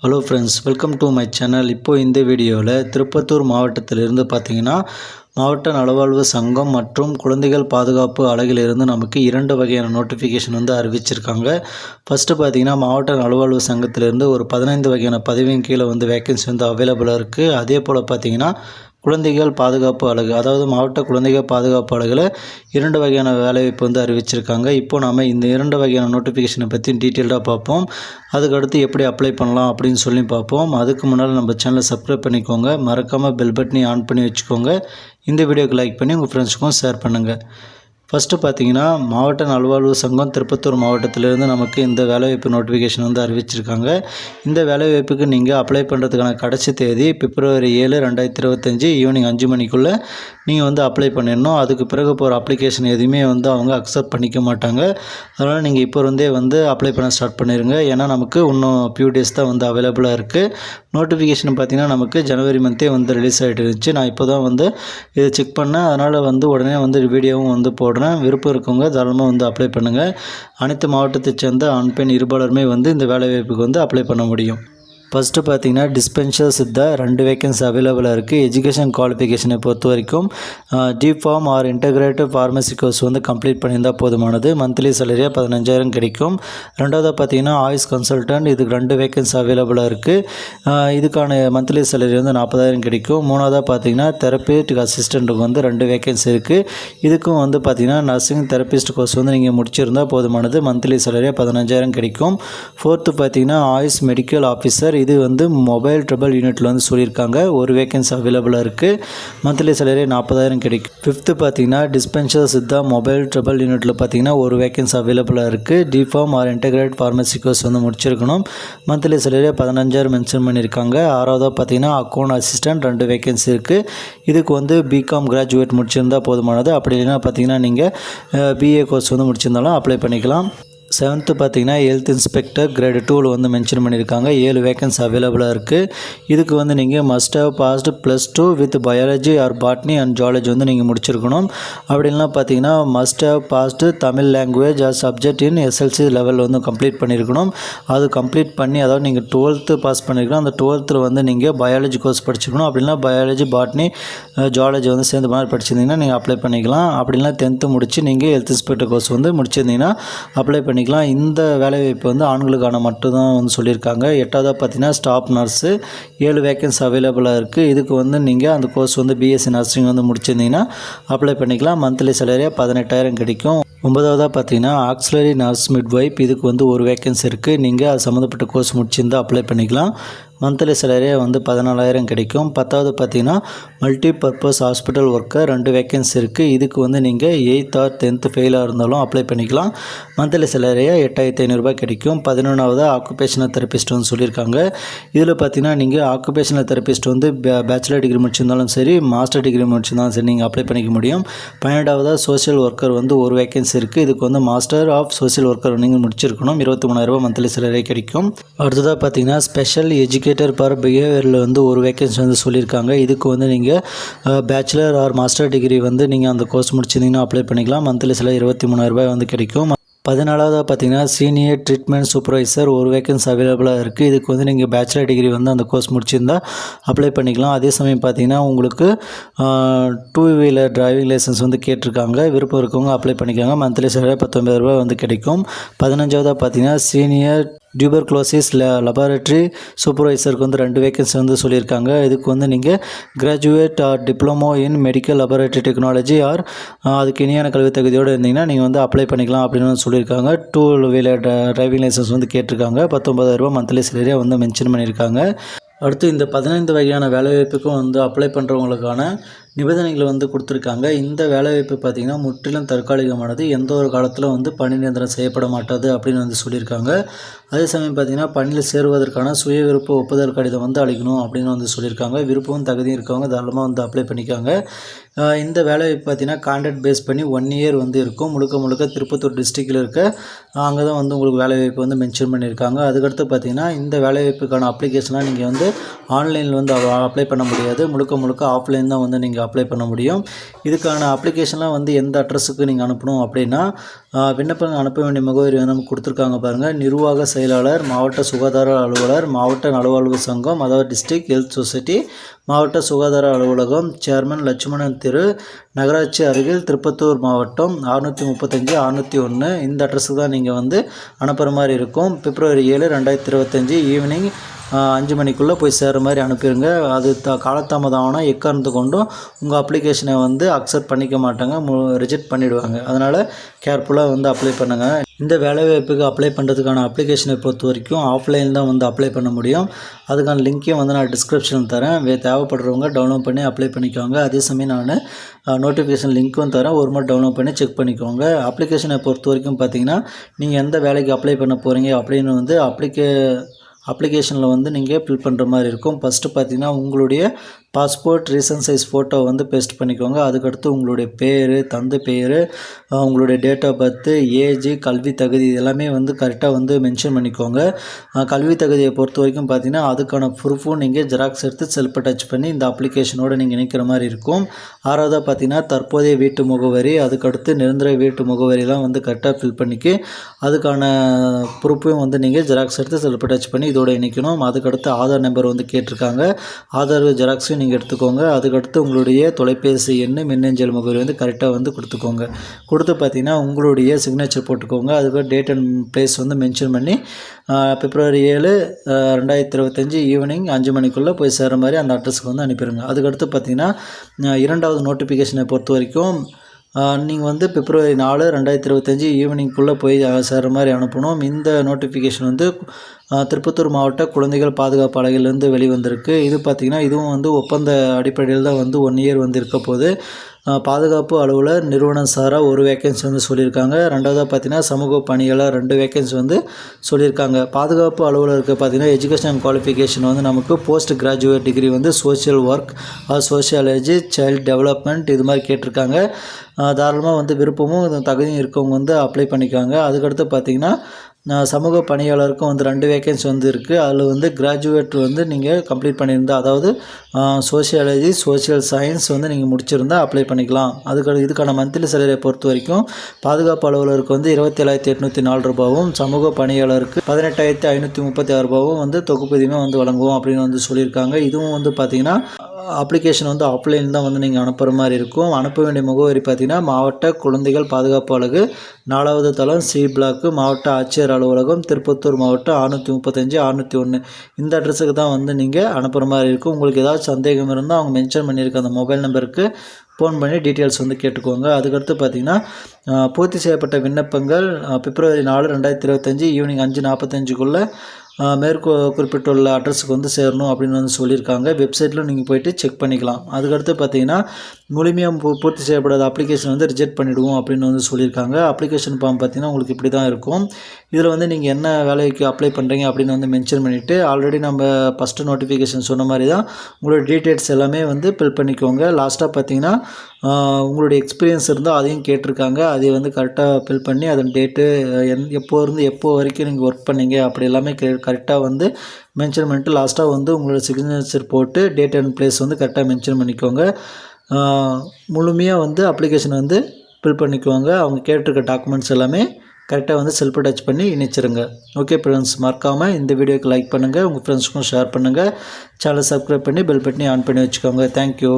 Hello friends, welcome to my channel. இப்போது இந்த வீடியோவில் திருப்பத்தூர் மாவட்டத்திலிருந்து பார்த்தீங்கன்னா மாவட்ட நலவாழ்வு சங்கம் மற்றும் குழந்தைகள் பாதுகாப்பு அலகிலிருந்து நமக்கு 2 வகையான நோட்டிஃபிகேஷன் அறிவிச்சிருக்காங்க. ஃபஸ்ட்டு பார்த்தீங்கன்னா மாவட்ட நலவாழ்வு சங்கத்திலிருந்து ஒரு 15 வகையான பதவியின் கீழே வேக்கன்சி அவைலபிளாக இருக்குது. அதே போல் பார்த்தீங்கன்னா குழந்தைகள் பாதுகாப்பு அலகு, அதாவது மாவட்ட குழந்தைகள் பாதுகாப்பு அலகில் 2 வகையான வேலைவாய்ப்பு அறிவிச்சிருக்காங்க. இப்போது நம்ம இந்த 2 வகையான நோட்டிஃபிகேஷனை பற்றி டீட்டெயில்டாக பார்ப்போம். அதுக்கடுத்து எப்படி அப்ளை பண்ணலாம் அப்படின்னு சொல்லி பார்ப்போம். அதுக்கு முன்னால் நம்ம சேனலை சப்ஸ்கிரைப் பண்ணிக்கோங்க. மறக்காமல் பெல் பட்டனை ஆன் பண்ணி வச்சுக்கோங்க. இந்த வீடியோக்கு லைக் பண்ணி உங்கள் ஃப்ரெண்ட்ஸுக்கும் ஷேர் பண்ணுங்கள். ஃபஸ்ட்டு பார்த்தீங்கன்னா மாவட்ட நல்வாழ்வு சங்கம் திருப்பத்தூர் மாவட்டத்திலிருந்து நமக்கு இந்த வேலைவாய்ப்பு நோட்டிஃபிகேஷன் அறிவிச்சிருக்காங்க. இந்த வேலைவாய்ப்புக்கு நீங்கள் அப்ளை பண்ணுறதுக்கான கடைசி தேதி February 7, 2025 ஈவினிங் 5 மணிக்குள்ளே நீங்கள் அப்ளை பண்ணிடணும். அதுக்கு பிறகு போகிற அப்ளிகேஷன் எதுவுமே அவங்க அக்செப்ட் பண்ணிக்க மாட்டாங்க. அதனால் நீங்கள் இப்போ இருந்தே அப்ளை பண்ண ஸ்டார்ட் பண்ணிடுங்க. ஏன்னா நமக்கு இன்னும் ஃபியூ டேஸ் தான் அவைலபிளாக இருக்குது. நோட்டிஃபிகேஷன் பார்த்திங்கன்னா நமக்கு ஜனவரி மந்த்தே ரிலீஸ் ஆகிட்டு இருந்துச்சு. நான் இப்போ தான் இதை செக் பண்ணேன். அதனால் உடனே வீடியோவும் போடுறேன். விருப்பம் இருக்கவங்க தாராளமாக அப்ளை பண்ணுங்கள். அனைத்து மாவட்டத்தைச் சேர்ந்த ஆண் பெண் இருபாலருமே இந்த வேலைவாய்ப்புக்கு அப்ளை பண்ண முடியும். ஃபஸ்ட்டு பார்த்தீங்கன்னா டிஸ்பென்சர் சித்தா 2 வேக்கன்சி அவைலபிளாக இருக்குது. எஜுகேஷன் குவாலிஃபிகேஷனை பொறுத்த வரைக்கும் D Pharm or integrated pharmacy course complete பண்ணியிருந்தால் போதுமானது. மந்த்லி சேலரியாக 15,000 கிடைக்கும். ரெண்டாவதாக பார்த்தீங்கன்னா ஆயுஷ் கன்சல்டன்ட், இதுக்கு 2 வேக்கன்சி அவைலபிளாக இருக்குது. இதுக்கான மந்த்லி சேலரி 40,000 கிடைக்கும். மூணாவதாக பார்த்தீங்கன்னா தெரப்பிஸ்டிக் அசிஸ்டண்ட்டுக்கு 2 வேக்கன்சி இருக்குது. இதுக்கும் பார்த்தீங்கன்னா நர்சிங் தெரப்பிஸ்ட் கோர்ஸ் நீங்கள் முடிச்சிருந்தால் போதுமானது. மந்த்லி சேலரியாக 15,000 கிடைக்கும். ஃபோர்த்து பார்த்தீங்கன்னா ஆயுஷ் மெடிக்கல் ஆஃபீஸர், இது மொபைல் ட்ரபிள் யூனிட்டில் சொல்லியிருக்காங்க. ஒரு வேக்கன்சி அவைலபிளாக இருக்குது. மந்த்லி சேலரி 40,000 கிடைக்கும். ஃபிஃப்த்து பார்த்தீங்கன்னா டிஸ்பென்சர் சித்தா மொபைல் ட்ரபிள் யூனிட்டில் பார்த்தீங்கன்னா ஒரு வேக்கன்சி அவைலபிளாக இருக்குது. D Pharm or integrated pharmacy course முடிச்சிருக்கணும். மந்த்லி சேலரியாக 15,000 மென்ஷன் பண்ணியிருக்காங்க. ஆறாவதாக பார்த்தீங்கன்னா அக்கௌண்ட் அசிஸ்டன்ட் 2 வேக்கன்சி இருக்குது. இதுக்கு பிகாம் கிராஜுவேட் முடிச்சிருந்தால் போதுமானது. அப்படி இல்லைன்னா பார்த்தீங்கன்னா நீங்கள் பிஏ கோர்ஸ் முடிச்சிருந்தாலும் அப்ளை பண்ணிக்கலாம். செவன்த்து பார்த்தீங்கன்னா ஹெல்த் இன்ஸ்பெக்டர் கிரேடு 2 மென்ஷன் பண்ணியிருக்காங்க. 7 வேக்கன்சி அவைலபிளாக இருக்குது. இதுக்கு நீங்கள் must have passed +2 with biology or botany and zoology நீங்கள் முடிச்சிருக்கணும். அப்படின்னா பார்த்தீங்கன்னா must have passed Tamil language or subject in SLC level complete பண்ணியிருக்கணும். அது கம்ப்ளீட் பண்ணி, அதாவது நீங்கள் 12th பாஸ் பண்ணியிருக்கணும். அந்த 12th நீங்கள் பயாலஜி கோர்ஸ் படிச்சிருக்கணும். அப்படின்னா பயாலஜி பாட்னி ஜுவாலஜி சேர்ந்து மாதிரி படிச்சிருந்தீங்கன்னா நீங்கள் அப்ளை பண்ணிக்கலாம். அப்படின்னா 10th முடிச்சு நீங்கள் ஹெல்த் இன்ஸ்பெக்டர் கோர்ஸ் முடிச்சிருந்தீங்கன்னா அப்ளை பண்ணிக்கலாம். இந்த வேலைவாய்ப்பு ஆண்களுக்கான மட்டும்தான் சொல்லியிருக்காங்க. எட்டாவதாக பார்த்தீங்கன்னா ஸ்டாஃப் நர்ஸு 7 வேக்கன்சி அவைலபிளாக இருக்குது. இதுக்கு நீங்கள் அந்த கோர்ஸ் BSc நர்சிங் முடிச்சிருந்தீங்கன்னா அப்ளை பண்ணிக்கலாம். மந்த்லி சேலரியாக 18,000 கிடைக்கும். 9வதாக பார்த்தீங்கன்னா ஆக்சிலரி நர்ஸ் மிட்வைப், இதுக்கு ஒரு வேக்கன்சி இருக்குது. நீங்கள் அது சம்மந்தப்பட்ட கோர்ஸ் முடிச்சிருந்தால் அப்ளை பண்ணிக்கலாம். மந்த்லி சேலரியாக 14,000 கிடைக்கும். 10வது பார்த்தீங்கன்னா multi purpose hospital worker 2 vacancy இருக்குது. இதுக்கு நீங்கள் 8th or 10th ஃபெயிலாக இருந்தாலும் அப்ளை பண்ணிக்கலாம். மந்த்லி சேலரியாக 8,500 கிடைக்கும். 11வது ஆக்குபேஷனல் தெரபிஸ்ட் சொல்லியிருக்காங்க. இதில் பார்த்தீங்கன்னா நீங்கள் ஆக்குபேஷனல் தெரபிஸ்ட் பேச்சுலர் டிகிரி முடிச்சிருந்தாலும் சரி, மாஸ்டர் டிகிரி முடிச்சிருந்தாலும் சரி நீங்கள் அப்ளை பண்ணிக்க முடியும். 12வது சோஷியல் ஒர்க்கர் ஒரு வேக்கன்சி இருக்குது. இதுக்கு மாஸ்டர் ஆஃப் சோஷியல் ஒர்க்கர் நீங்கள் முடிச்சிருக்கணும். 23,000 மந்த்லி சேலரி கிடைக்கும். அடுத்ததாக பார்த்தீங்கன்னா ஸ்பெஷல் எஜுகேட்டர் பர் பிஹேவியரில் ஒரு வேக்கன்சி சொல்லியிருக்காங்க. இதுக்கு நீங்கள் பேச்சுலர் ஆர் மாஸ்டர் டிகிரி நீங்கள் அந்த கோர்ஸ் முடிச்சிருந்தீங்கன்னா அப்ளை பண்ணிக்கலாம். மந்த்லி சேலரி 23,000 கிடைக்கும். 14வதாக பார்த்தீங்கன்னா சீனியர் ட்ரீட்மெண்ட் சூப்பர்வைசர் ஒரு வேக்கன்சி அவைலபிளாக இருக்குது. இதுக்கு நீங்கள் பேச்சுலர் டிகிரி அந்த கோர்ஸ் முடிச்சிருந்தால் அப்ளை பண்ணிக்கலாம். அதே சமயம் பார்த்தீங்கன்னா உங்களுக்கு 2 வீலர் டிரைவிங் லைசன்ஸ் கேட்டிருக்காங்க. விருப்பம் இருக்கவங்க அப்ளை பண்ணிக்காங்க. மந்த்லி சேலரி 19,000 கிடைக்கும். 15வதாக பார்த்தீங்கன்னா சீனியர் டியூபர்குலோசிஸ் லெபார்டரி சூப்பர்வைசருக்கு 2 வேக்கன்சி சொல்லியிருக்காங்க. இதுக்கு நீங்கள் graduate R diploma in medical laboratory technology R அதுக்கு இணையான கல்வி தகுதியோடு இருந்தீங்கன்னா நீங்கள் அப்ளை பண்ணிக்கலாம் அப்படின்னு சொல்லியிருக்காங்க. 2 வீலர் டிரைவிங் லைசன்ஸ் கேட்டிருக்காங்க. 19,000 மந்த்லி சேலரியாக மென்ஷன் பண்ணியிருக்காங்க. அடுத்து இந்த 15 வகையான வேலைவாய்ப்புக்கும் அப்ளை பண்ணுறவங்களுக்கான நிபந்தனைகளை கொடுத்துருக்காங்க. இந்த வேலைவாய்ப்பு பார்த்திங்கன்னா முற்றிலும் தற்காலிகமானது. எந்த ஒரு காலத்தில் பணி நிரந்தரம் செய்யப்பட மாட்டாது அப்படின்னு சொல்லியிருக்காங்க. அதே சமயம் பார்த்திங்கன்னா பணியில் சேருவதற்கான சுய விருப்ப ஒப்புதல் கடிதம் அளிக்கணும் அப்படின்னு சொல்லியிருக்காங்க. விருப்பமும் தகுதியும் இருக்கவங்க தாராளமாக அப்ளை பண்ணிக்காங்க. இந்த வேலைவாய்ப்பு பார்த்தீங்கன்னா கான்ட்ராக்ட் பேஸ் பண்ணி 1 இயர் வந்து இருக்கும். முழுக்க திருப்பத்தூர் டிஸ்ட்ரிக்டில் இருக்க அங்கே தான் வந்து உங்களுக்கு வேலைவாய்ப்பு வந்து மென்ஷன் பண்ணியிருக்காங்க. அதுக்கடுத்து பார்த்தீங்கன்னா இந்த வேலைவாய்ப்புக்கான அப்ளிகேஷன்லாம் நீங்கள் வந்து ஆன்லைனில் வந்து அப்ளை பண்ண முடியாது. முழுக்க ஆஃப்லைன் தான் வந்து நீங்கள் அப்ளை பண்ண முடியும். இதுக்கான அப்ளிகேஷன்லாம் வந்து எந்த அட்ரஸுக்கு நீங்கள் அனுப்பணும் அப்படின்னா, விண்ணப்பங்கள் அனுப்ப வேண்டிய முகவரி வந்து நமக்கு கொடுத்துருக்காங்க பாருங்கள். நிர்வாக செயலாளர், மாவட்ட சுகாதார அலுவலர், மாவட்ட நலவாழ்வு சங்கம், அதாவது டிஸ்ட்ரிக்ட் ஹெல்த் சொசைட்டி, மாவட்ட சுகாதார அலுவலகம், சேர்மன் லட்சுமணன் தெரு, நகராட்சி அருகில், திருப்பத்தூர் மாவட்டம் 635 601. இந்த அட்ரஸுக்கு தான் நீங்கள் வந்து அனுப்புகிற மாதிரி இருக்கும். February 7, 2025 ஈவினிங் 5 மணிக்குள்ளே போய் சேர்கிற மாதிரி அனுப்பிடுங்க. அது காலதாமதம் ஆனால் எக்காரணத்து கொண்டும் உங்கள் அப்ளிகேஷனை வந்து அக்செப்ட் பண்ணிக்க மாட்டாங்க, ரிஜெக்ட் பண்ணிவிடுவாங்க. அதனால் கேர்ஃபுல்லாக வந்து அப்ளை பண்ணுங்கள். இந்த வேலைவாய்ப்புக்கு அப்ளை பண்ணுறதுக்கான அப்ளிகேஷனை பொறுத்த வரைக்கும் ஆஃப்லைன் தான் வந்து அப்ளை பண்ண முடியும். அதுக்கான லிங்க்கையும் வந்து நான் டிஸ்கிரிப்ஷனில் தரேன். தேவைப்படுறவங்க டவுன்லோட் பண்ணி அப்ளை பண்ணிக்கோங்க. அதே சமயம் நான் நோட்டிஃபிகேஷன் லிங்க்கும் தரேன். ஒரு முறை டவுன்லோட் பண்ணி செக் பண்ணிக்கோங்க. அப்ளிகேஷனை பொறுத்த வரைக்கும் பார்த்தீங்கன்னா, நீங்கள் எந்த வேலைக்கு அப்ளை பண்ண போகிறீங்க அப்படின்னு வந்து அப்ளிகேஷனில் வந்து நீங்கள் ஃபில் பண்ணுற மாதிரி இருக்கும். ஃபஸ்ட்டு பார்த்தீங்கன்னா, உங்களுடைய பாஸ்போர்ட் ரீசன்ட் சைஸ் ஃபோட்டோ வந்து பேஸ்ட் பண்ணிக்கோங்க. அதுக்கடுத்து உங்களுடைய பேர், தந்தை பேர், உங்களுடைய டேட் ஆஃப் பர்த்து, ஏஜ், கல்வி தகுதி எல்லாமே வந்து கரெக்டாக வந்து மென்ஷன் பண்ணிக்கோங்க. கல்வி தகுதியை பொறுத்த வரைக்கும் பார்த்தீங்கன்னா, அதுக்கான ப்ரூஃபும் நீங்கள் ஜெராக்ஸ் எடுத்து செல்ஃப் அட்டாச் பண்ணி இந்த அப்ளிகேஷனோடு நீங்கள் இணைக்கிற மாதிரி இருக்கும். 6வதாக பார்த்தீங்கன்னா, தற்போதைய வீட்டு முகவரி, அதுக்கடுத்து நிரந்தர வீட்டு முகவரியெல்லாம் வந்து கரெக்டாக ஃபில் பண்ணிக்கி அதுக்கான ப்ரூஃபையும் வந்து நீங்கள் ஜெராக்ஸ் எடுத்து செல்ஃப் அட்டாச் பண்ணி இதோட இணைக்கணும். அதுக்கடுத்து ஆதார் நம்பர் வந்து கேட்டிருக்காங்க. ஆதார் ஜெராக்ஸையும் நீங்கள் எடுத்துக்கோங்க. அதுக்கடுத்து உங்களுடைய தொலைபேசி எண், மின்னஞ்சல் முகவரி வந்து கரெக்டாக வந்து கொடுத்துக்கோங்க. கொடுத்து பார்த்தீங்கன்னா உங்களுடைய சிக்னேச்சர் போட்டுக்கோங்க. அதுக்கு டேட் அண்ட் பிளேஸ் வந்து மென்ஷன் பண்ணி February 7, 2025 ஈவினிங் 5 மணிக்குள்ளே போய் சேர்கிற மாதிரி அந்த அட்ரஸுக்கு வந்து அனுப்பிடுங்க. அதுக்கடுத்து பார்த்தீங்கன்னா 2வது நோட்டிஃபிகேஷனை பொறுத்த வரைக்கும் நீங்கள் வந்து February 4, 2025 ஈவினிங்குள்ளே போய் சேர்கிற மாதிரி அனுப்பணும். இந்த நோட்டிஃபிகேஷன் வந்து திருப்பத்தூர் மாவட்ட குழந்தைகள் பாதுகாப்பு அலகிலிருந்து வெளிவந்திருக்கு. இது பார்த்திங்கன்னா இதுவும் வந்து ஒப்பந்த அடிப்படையில் தான் வந்து 1 இயர் வந்து இருக்க போகுது. பாதுகாப்பு அலுவலர் நிறுவனம் சாராக 1 வேக்கன்சி வந்து சொல்லியிருக்காங்க. 2வதாக பார்த்தீங்கன்னா சமூக பணியாளர் 2 வேக்கன்சி வந்து சொல்லியிருக்காங்க. பாதுகாப்பு அலுவலருக்கு பார்த்தீங்கன்னா எஜுகேஷன் குவாலிஃபிகேஷன் வந்து நமக்கு போஸ்ட் கிராஜுவேட் டிகிரி வந்து social work, sociology, child development இது மாதிரி கேட்டிருக்காங்க. தாராளமாக வந்து விருப்பமும் தகுதியும் இருக்கவங்க வந்து அப்ளை பண்ணிக்காங்க. அதுக்கடுத்து பார்த்திங்கன்னா சமூக பணியாளருக்கும் வந்து 2 வேக்கன்சி வந்து இருக்குது. அதில் வந்து கிராஜுவேட் வந்து நீங்கள் கம்ப்ளீட் பண்ணியிருந்தால், அதாவது சோஷியாலஜி, சோஷியல் சயின்ஸ் வந்து நீங்கள் முடிச்சிருந்தால் அப்ளை பண்ணிக்கலாம். இதுக்கான மந்த்லி சேலரியை பொறுத்த வரைக்கும் பாதுகாப்பு அலுவலருக்கு வந்து 27,804 ரூபாவும், சமூக பணியாளருக்கு 18,536 ரூபாவும் வந்து தொகுப்பூதியமே வந்து வழங்குவோம் அப்படின்னு வந்து சொல்லியிருக்காங்க. இதுவும் வந்து பார்த்திங்கன்னா அப்ளிகேஷன் வந்து ஆஃப்லைன் தான் வந்து நீங்கள் அனுப்புகிற மாதிரி இருக்கும். அனுப்ப வேண்டிய முகவரி பார்த்திங்கன்னா, மாவட்ட குழந்தைகள் பாதுகாப்பு அலகு, 4வது தளம், சி பிளாக்கு, மாவட்ட ஆட்சியர் அலுவலகம், திருப்பத்தூர் மாவட்டம் 635 601. இந்த அட்ரஸுக்கு தான் வந்து நீங்கள் அனுப்புகிற மாதிரி இருக்கும். உங்களுக்கு ஏதாச்சும் சந்தேகம் இருந்தால் அவங்க மென்ஷன் பண்ணியிருக்க அந்த மொபைல் நம்பருக்கு ஃபோன் பண்ணி டீட்டெயில்ஸ் வந்து கேட்டுக்கோங்க. அதுக்கடுத்து பார்த்திங்கன்னா பூர்த்தி செய்யப்பட்ட விண்ணப்பங்கள் February 4, 2025 ஈவினிங் 5:45க்குள்ளே குறிப்பிட்டுள்ள அட்ரஸுக்கு வந்து சேரணும் அப்படின்னு வந்து சொல்லியிருக்காங்க. வெப்சைட்டில் நீங்கள் போய்ட்டு செக் பண்ணிக்கலாம். அதுக்கடுத்து பார்த்தீங்கன்னா முழுமையாக பூர்த்தி செய்யப்படாத அப்ளிகேஷன் வந்து ரிஜெக்ட் பண்ணிவிடுவோம் அப்படின்னு வந்து சொல்லியிருக்காங்க. அப்ளிகேஷன் ஃபார்ம் பார்த்தீங்கன்னா உங்களுக்கு இப்படி தான் இருக்கும். இதில் வந்து நீங்கள் என்ன வேலைக்கு அப்ளை பண்ணுறீங்க அப்படின்னு வந்து மென்ஷன் பண்ணிவிட்டு, ஆல்ரெடி நம்ம ஃபஸ்ட்டு நோட்டிஃபிகேஷன் சொன்ன மாதிரி தான் உங்களோட டீட்டெயில்ஸ் எல்லாமே வந்து ஃபில் பண்ணிக்கோங்க. லாஸ்ட்டாக பார்த்தீங்கன்னா உங்களுடைய எக்ஸ்பீரியன்ஸ் இருந்தால் அதையும் கேட்டிருக்காங்க. அதை வந்து கரெக்டாக ஃபில் பண்ணி அதன் டேட்டு எப்போ வரைக்கும் நீங்கள் ஒர்க் பண்ணீங்க அப்படி எல்லாமே கரெக்டாக வந்து மென்ஷன் பண்ணிட்டு லாஸ்ட்டாக வந்து உங்களோட சிக்னேச்சர் போட்டு டேட் அண்ட் பிளேஸ் வந்து கரெக்டாக மென்ஷன் பண்ணிக்கோங்க. முழுமையாக வந்து அப்ளிகேஷன் வந்து ஃபில் பண்ணிக்கோங்க. அவங்க கேட்டிருக்க டாக்குமெண்ட்ஸ் எல்லாமே கரெக்டாக வந்து செல்ஃப் அட்டாச் பண்ணி இணைச்சிருங்க. ஓகே ஃப்ரெண்ட்ஸ், மறக்காமல் இந்த வீடியோக்கு லைக் பண்ணுங்கள், உங்கள் ஃப்ரெண்ட்ஸுக்கும் ஷேர் பண்ணுங்கள், சேனலை சப்ஸ்கிரைப் பண்ணி பெல் பட்டனை ஆன் பண்ணி வச்சுக்கோங்க. தேங்க்யூ.